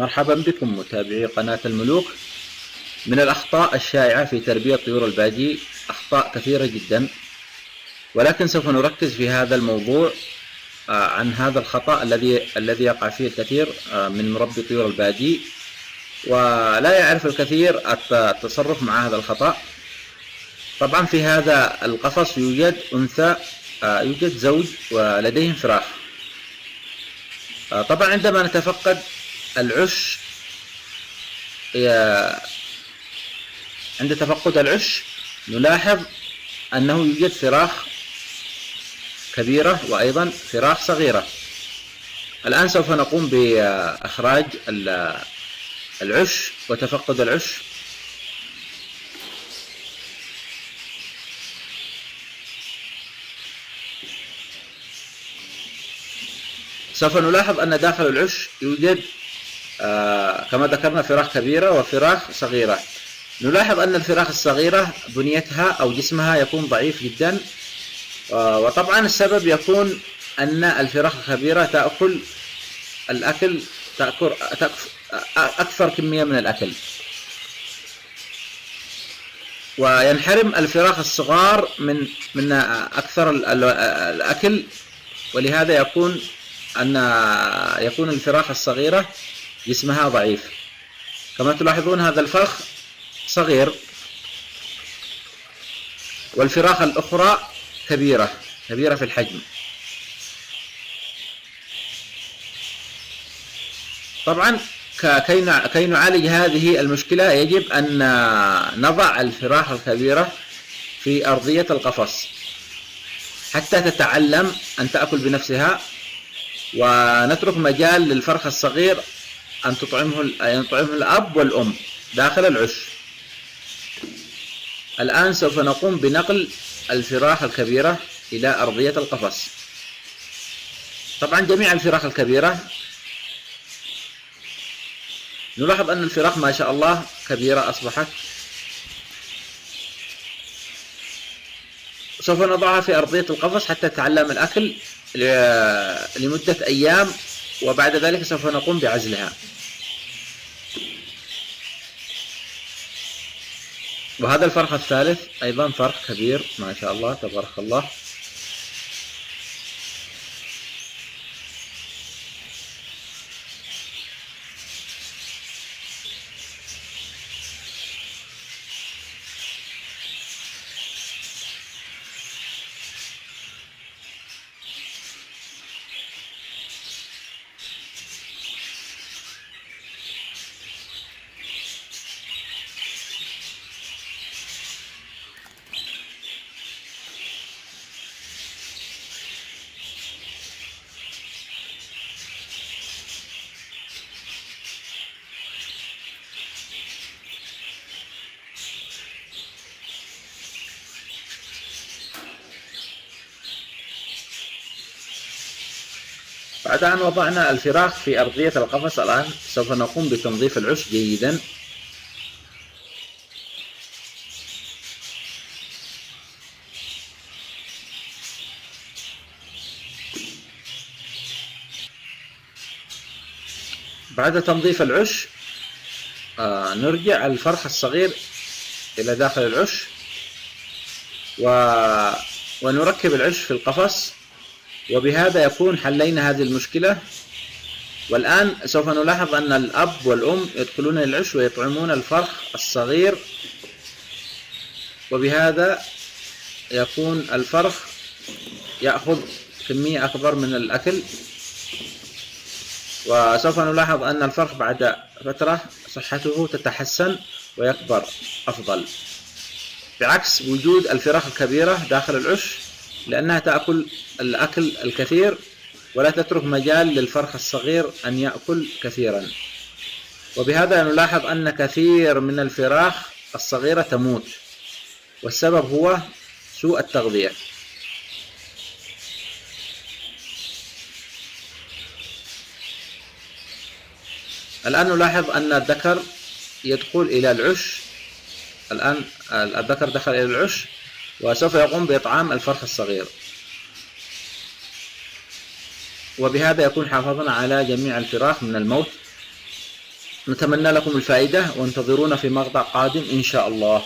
مرحبا بكم متابعي قناة الملوك. من الأخطاء الشائعة في تربية طيور البادي أخطاء كثيرة جدا، ولكن سوف نركز في هذا الموضوع عن هذا الخطأ الذي يقع فيه الكثير من مربي طيور البادي، ولا يعرف الكثير التصرف مع هذا الخطأ. طبعا في هذا القفص يوجد أنثى، يوجد زوج ولديهم فراخ. طبعا عندما نتفقد العش، عند تفقد العش نلاحظ أنه يوجد فراخ كبيرة وأيضا فراخ صغيرة. الآن سوف نقوم بإخراج العش وتفقد العش. سوف نلاحظ أن داخل العش يوجد كما ذكرنا فراخ كبيرة وفراخ صغيرة. نلاحظ أن الفراخ الصغيرة بنيتها أو جسمها يكون ضعيف جدا، وطبعا السبب يكون أن الفراخ الكبيرة تأكل الأكل، تأكل أكثر كمية من الأكل، وينحرم الفراخ الصغار من أكثر الأكل، ولهذا يكون الفراخ الصغيرة جسمها ضعيف. كما تلاحظون هذا الفرخ صغير، والفراخ الأخرى كبيرة في الحجم. طبعا كي نعالج هذه المشكلة يجب أن نضع الفراخ الكبيرة في أرضية القفص حتى تتعلم أن تأكل بنفسها، ونترك مجال للفرخ الصغير أن يطعمه الأب والأم داخل العش. الآن سوف نقوم بنقل الفراخ الكبيرة إلى أرضية القفص. طبعا جميع الفراخ الكبيرة نلاحظ أن الفراخ ما شاء الله كبيرة أصبحت. سوف نضعها في أرضية القفص حتى تتعلم الأكل لمدة أيام، وبعد ذلك سوف نقوم بعزلها. وهذا الفرخ الثالث أيضا فرخ كبير ما شاء الله تبارك الله. بعد أن وضعنا الفراخ في أرضية القفص، الآن سوف نقوم بتنظيف العش جيدا. بعد تنظيف العش نرجع الفرخ الصغير إلى داخل العش ونركب العش في القفص، وبهذا يكون حلينا هذه المشكلة. والآن سوف نلاحظ أن الأب والأم يدخلون العش ويطعمون الفرخ الصغير، وبهذا يكون الفرخ يأخذ كمية أكبر من الأكل. وسوف نلاحظ أن الفرخ بعد فترة صحته تتحسن ويكبر أفضل، بعكس وجود الفراخ الكبيرة داخل العش، لأنها تأكل الأكل الكثير ولا تترك مجال للفرخ الصغير أن يأكل كثيرا. وبهذا نلاحظ أن كثير من الفراخ الصغيرة تموت، والسبب هو سوء التغذية. الآن نلاحظ أن الذكر يدخل إلى العش. الآن الذكر دخل إلى العش وسوف يقوم بإطعام الفرخ الصغير، وبهذا يكون حافظنا على جميع الفراخ من الموت. نتمنى لكم الفائدة وانتظرونا في مقطع قادم إن شاء الله.